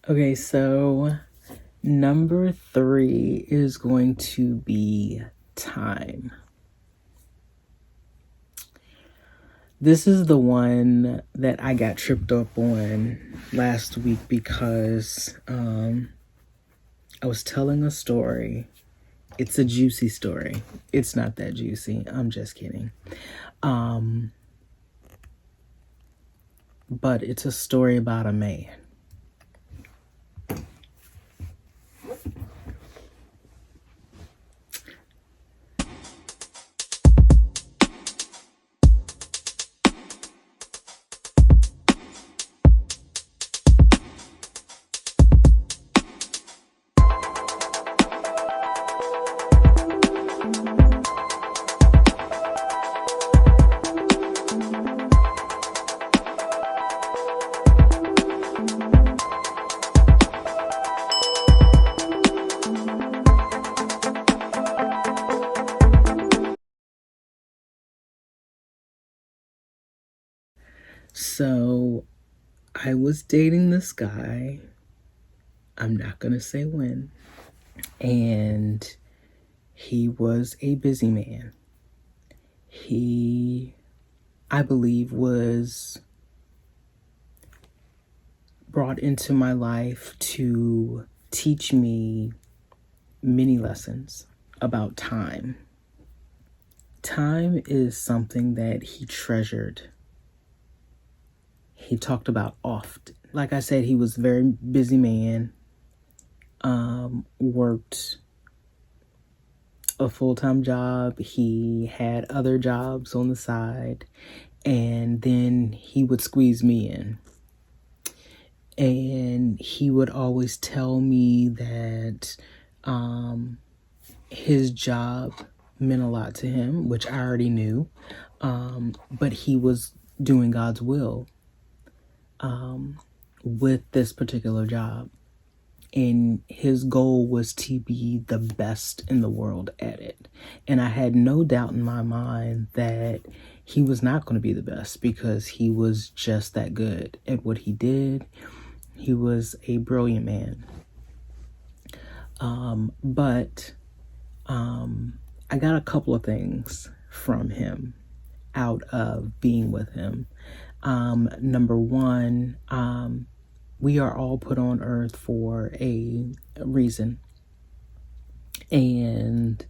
Okay, so number 3 is going to be time. This is the one that I got tripped up on last week because I was telling a story. It's a juicy story. It's not that juicy. I'm just kidding. But it's a story about a man. So I was dating this guy. I'm not going to say when. And he was a busy man. He, I believe, was brought into my life to teach me many lessons about time. Time is something that he treasured. He talked about often. Like I said, he was a very busy man, worked a full-time job. He had other jobs on the side, and then he would squeeze me in. And he would always tell me that his job meant a lot to him, which I already knew, but he was doing God's will with this particular job. And his goal was to be the best in the world at it. And I had no doubt in my mind that he was not going to be the best because he was just that good at what he did. He was a brilliant man. But I got a couple of things from him out of being with him. Number one, we are all put on earth for a reason. And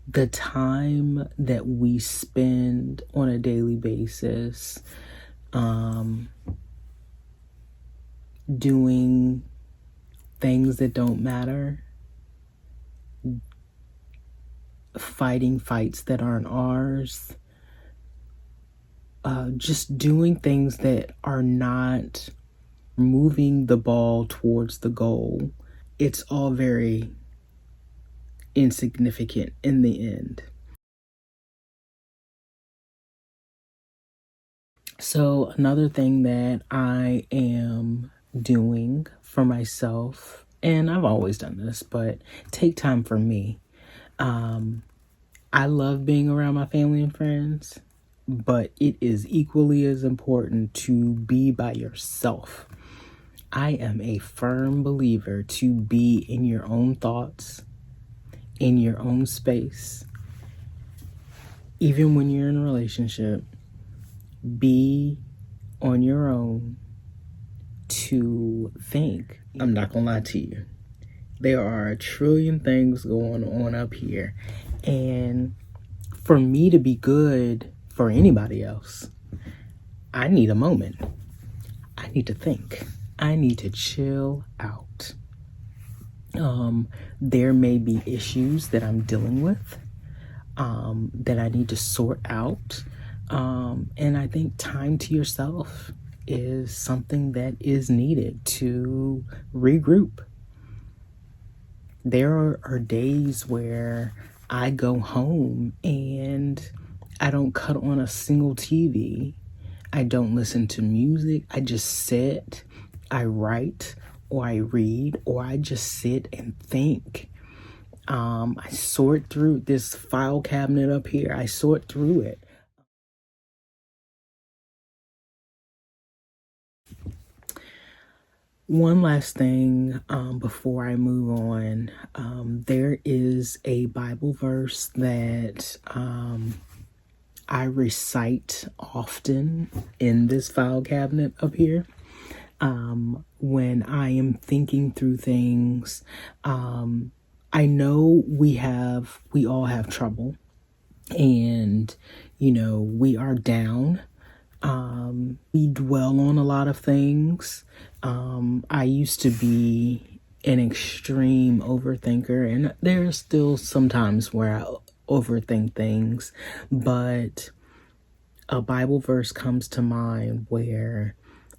the time that we spend on a daily basis doing things that don't matter, fighting fights that aren't ours, just doing things that are not moving the ball towards the goal, it's all very insignificant in the end. So another thing that I am doing for myself, and I've always done this, but take time for me. I love being around my family and friends, but it is equally as important to be by yourself. I am a firm believer to be in your own thoughts, in your own space. Even when you're in a relationship, be on your own to think. I'm not gonna lie to you. There are a trillion things going on up here. And for me to be good for anybody else, I need a moment. I need to think. I need to chill out. There may be issues that I'm dealing with that I need to sort out. And I think time to yourself is something that is needed to regroup. There are days where I go home and I don't cut on a single TV. I don't listen to music. I just sit, I write, or I read, or I just sit and think. I sort through this file cabinet up here. I sort through it. One last thing before I move on. There is a Bible verse that I recite often in this file cabinet up here. When I am thinking through things, I know we all have trouble, and we are down. We dwell on a lot of things. I used to be an extreme overthinker, and there's still some times where I overthink things, but a Bible verse comes to mind where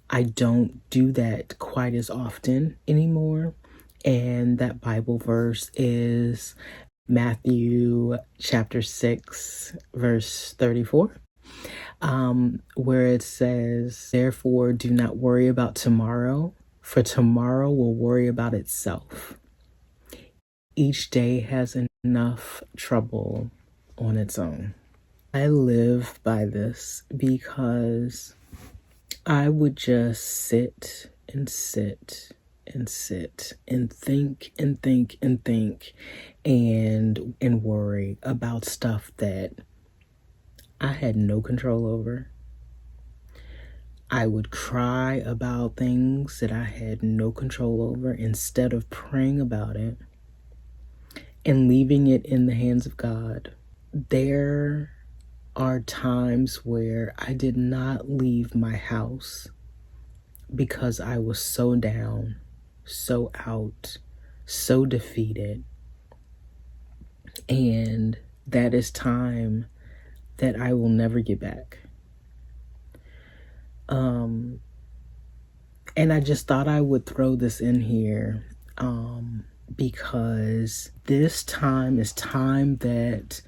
I don't do that quite as often anymore. And that Bible verse is Matthew chapter 6, verse 34, where it says, "Therefore, do not worry about tomorrow, for tomorrow will worry about itself. Each day has enough trouble on its own." I live by this because I would just sit and sit and sit and think and think and think and worry about stuff that I had no control over. I would cry about things that I had no control over instead of praying about it and leaving it in the hands of God. There are times where I did not leave my house because I was so down, so out, so defeated. And that is time that I will never get back. And I just thought I would throw this in here because this time is time that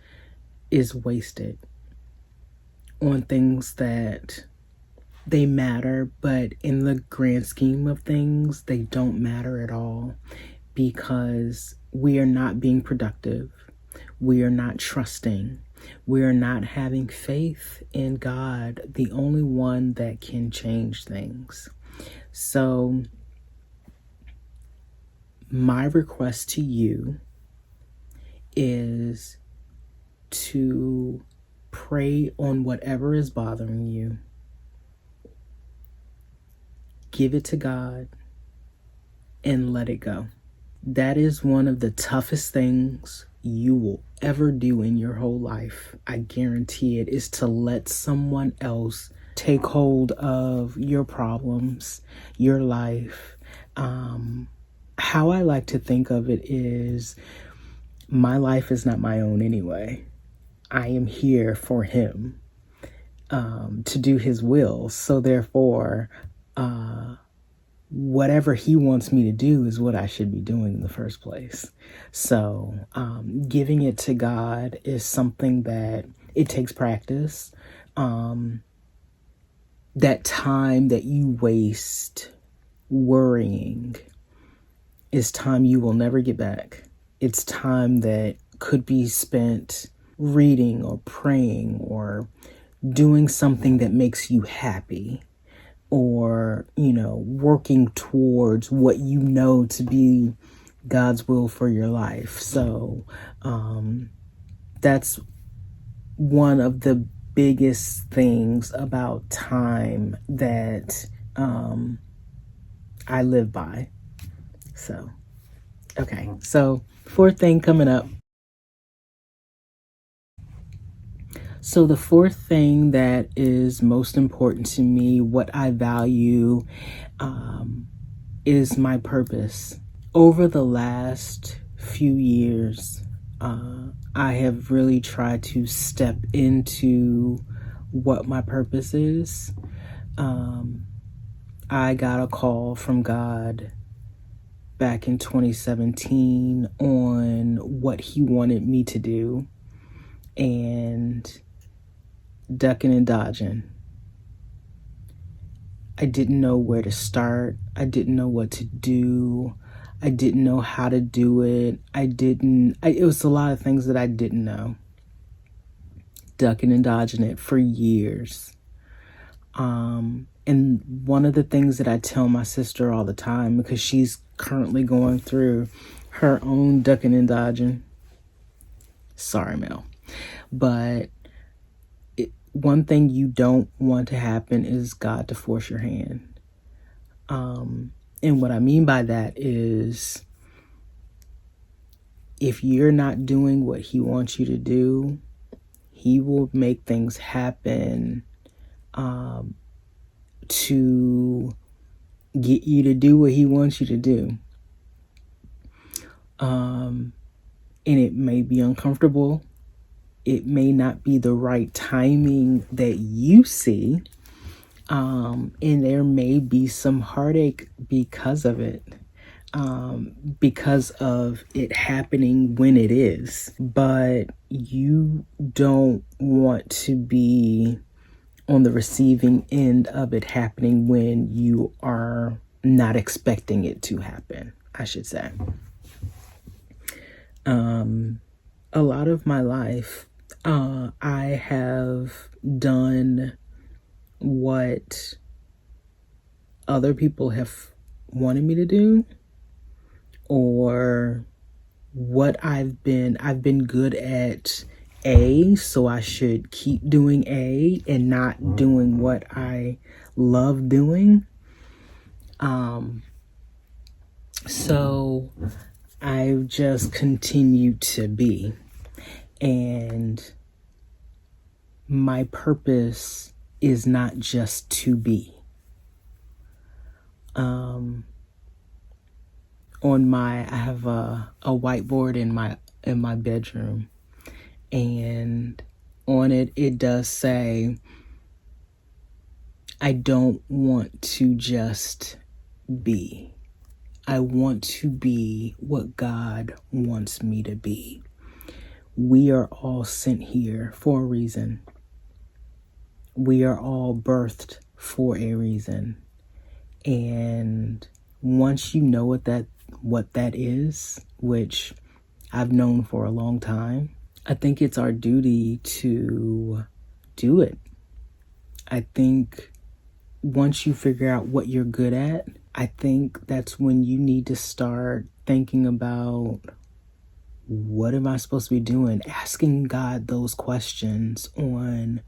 is wasted on things that they matter, but in the grand scheme of things, they don't matter at all, because we are not being productive. We are not trusting. We are not having faith in God, the only one that can change things. So my request to you is to pray on whatever is bothering you. Give it to God and let it go. That is one of the toughest things you will ever do in your whole life. I guarantee it, is to let someone else take hold of your problems, your life. How I like to think of it is, my life is not my own anyway. I am here for Him, to do His will. So therefore, whatever He wants me to do is what I should be doing in the first place. So giving it to God is something that it takes practice. That time that you waste worrying is time you will never get back. It's time that could be spent reading or praying or doing something that makes you happy, or, working towards what you know to be God's will for your life. So that's one of the biggest things about time that I live by. So, okay. So, fourth thing coming up. So the fourth thing that is most important to me, what I value, is my purpose. Over the last few years, I have really tried to step into what my purpose is. I got a call from God back in 2017 on what He wanted me to do, and ducking and dodging. I didn't know where to start. I didn't know what to do. I didn't know how to do it. It was a lot of things that I didn't know. Ducking and dodging it for years. And And one of the things that I tell my sister all the time, because she's currently going through her own ducking and dodging. Sorry, Mel. But one thing you don't want to happen is God to force your hand. And what I mean by that is, if you're not doing what he wants you to do, he will make things happen to get you to do what he wants you to do. And it may be uncomfortable. It may not be the right timing that you see. And there may be some heartache because of it. Because of it happening when it is. But you don't want to be on the receiving end of it happening when you are not expecting it to happen, I should say. A lot of my life, I have done what other people have wanted me to do, or what I've been good at A, so I should keep doing A and not doing what I love doing. So I've just continued to be. And my purpose is not just to be. I have a whiteboard in my bedroom, and on it does say, I don't want to just be. I want to be what God wants me to be. We are all sent here for a reason. We are all birthed for a reason. And once you know what that is, which I've known for a long time, I think it's our duty to do it. I think once you figure out what you're good at, I think that's when you need to start thinking about, what am I supposed to be doing? Asking God those questions on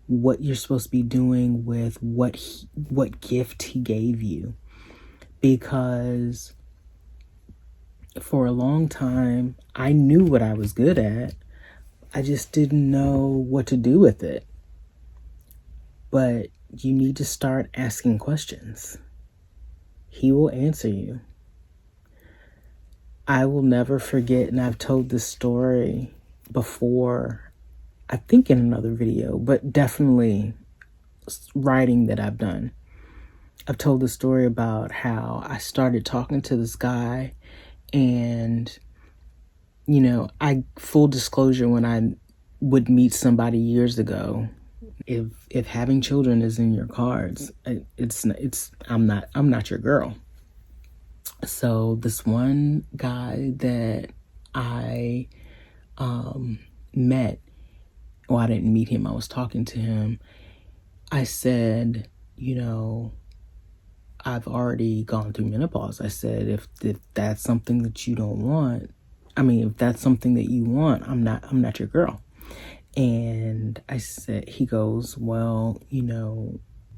what you're supposed to be doing with what gift he gave you. Because for a long time, I knew what I was good at. I just didn't know what to do with it. But you need to start asking questions. He will answer you. I will never forget, and I've told this story before, I think in another video, but definitely writing that I've done. I've told the story about how I started talking to this guy, and, full disclosure, when I would meet somebody years ago, if having children is in your cards, I'm not your girl. So this one guy that I met, well, I didn't meet him, I was talking to him. I said, I've already gone through menopause. I said, if that's something that you don't want, if that's something that you want, I'm not your girl. And I said, he goes, well,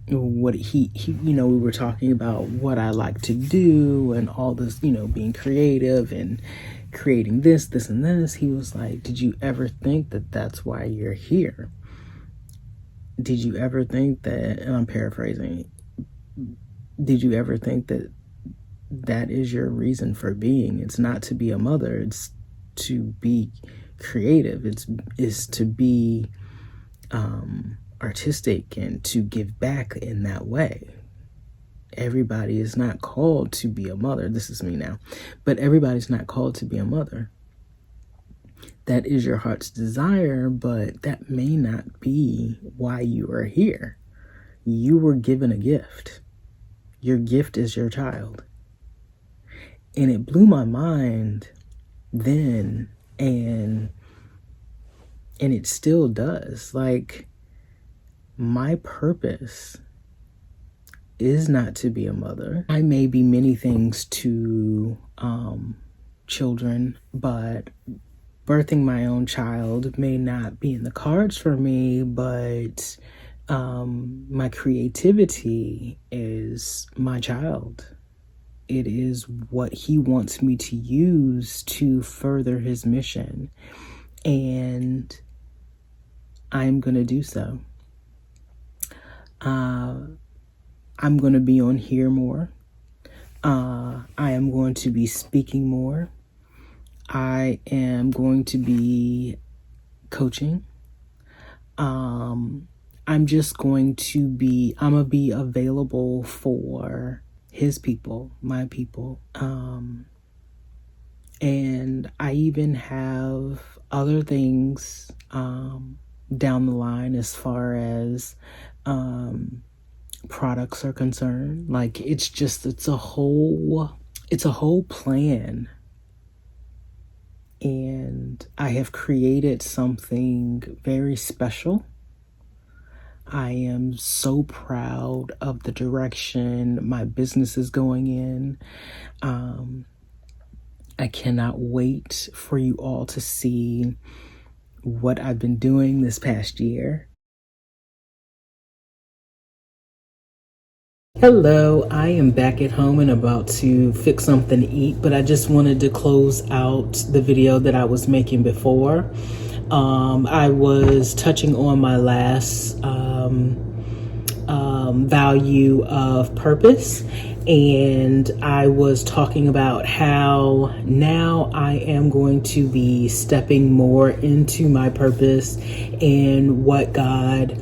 what he we were talking about what I like to do and all this, being creative and creating this and this. He was like, did you ever think that that's why you're here? Did you ever think that, and I'm paraphrasing, did you ever think that that is your reason for being? It's not to be a mother, it's to be creative. It's to be artistic and to give back in that way. Everybody is not called to be a mother. This is me now. But everybody's not called to be a mother. That is your heart's desire, but that may not be why you are here. You were given a gift. Your gift is your child. And it blew my mind then, and it still does. Like, my purpose is not to be a mother. I may be many things to children, but birthing my own child may not be in the cards for me, but my creativity is my child. It is what he wants me to use to further his mission, and I'm going to do so. I'm going to be on here more. I am going to be speaking more. I am going to be coaching. I'm just going to be, I'm going to be available for his people, my people. And I even have other things down the line as far as products are concerned. Like it's a whole plan. And I have created something very special. I am so proud of the direction my business is going in. I cannot wait for you all to see what I've been doing this past year. Hello, I am back at home and about to fix something to eat, but I just wanted to close out the video that I was making before. I was touching on my last value of purpose, and I was talking about how now I am going to be stepping more into my purpose and what God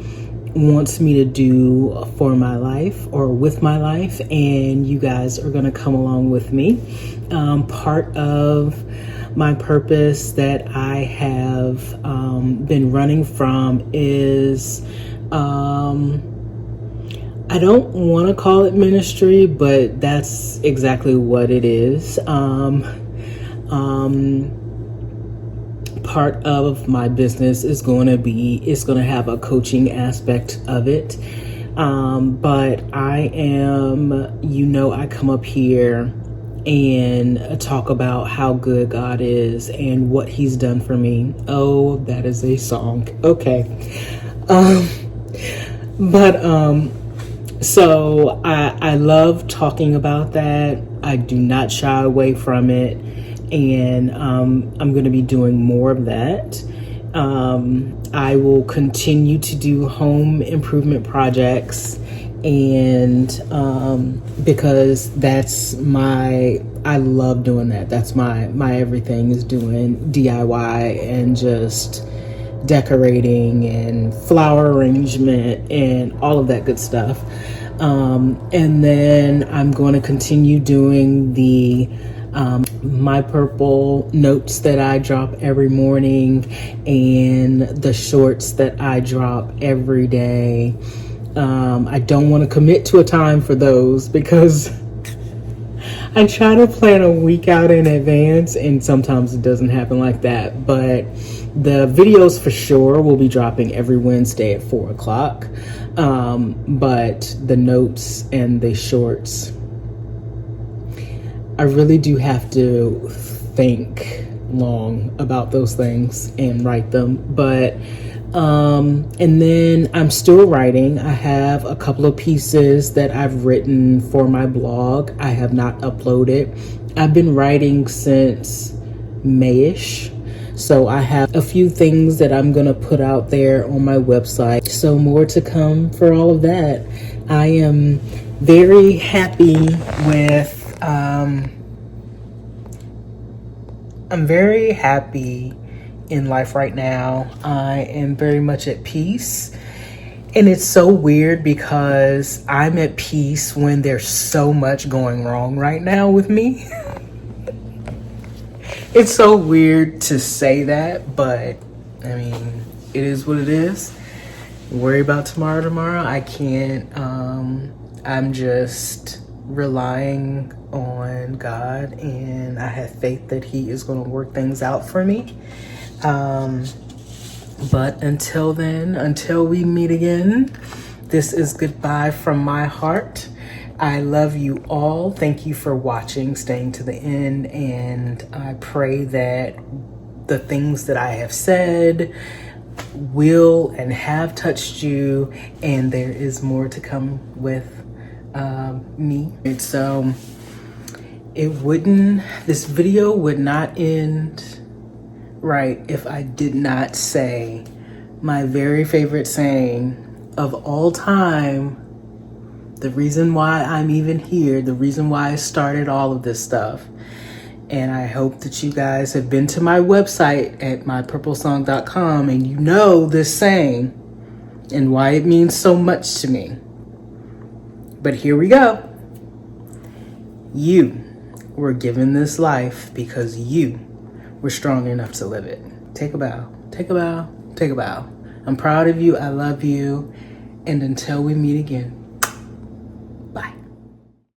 wants me to do for my life or with my life, and you guys are going to come along with me. Part of my purpose that I have been running from is I don't want to call it ministry, but that's exactly what it is. Part of my business is going to have a coaching aspect of it. But I come up here and talk about how good God is and what he's done for me. Oh, that is a song. Okay. So I love talking about that. I do not shy away from it. And I'm going to be doing more of that. I will continue to do home improvement projects, and because I love doing that. That's my everything, is doing DIY and just decorating and flower arrangement and all of that good stuff. And then I'm going to continue doing the My Purple notes that I drop every morning and the shorts that I drop every day. I don't want to commit to a time for those because I try to plan a week out in advance, and sometimes it doesn't happen like that. But the videos for sure will be dropping every Wednesday at 4 o'clock. But the notes and the shorts, I really do have to think long about those things and write them. But and then I'm still writing. I have a couple of pieces that I've written for my blog. I have not uploaded. I've been writing since Mayish. So I have a few things that I'm going to put out there on my website. So more to come for all of that. I am very happy with, I'm very happy in life right now. I am very much at peace. And it's so weird because I'm at peace when there's so much going wrong right now with me. It's so weird to say that, but I mean, it is what it is. Worry about tomorrow. I can't. I'm just relying on God, and I have faith that he is going to work things out for me. But until then, until we meet again, this is goodbye from my heart. I love you all. Thank you for watching, staying to the end, and I pray that the things that I have said will and have touched you, and there is more to come with me. And so this video would not end right if I did not say my very favorite saying of all time, the reason why I'm even here, the reason why I started all of this stuff. And I hope that you guys have been to my website at mypurplesong.com and you know this saying and why it means so much to me. But here we go. You were given this life because you were strong enough to live it. Take a bow, take a bow, take a bow. I'm proud of you, I love you, and until we meet again, bye.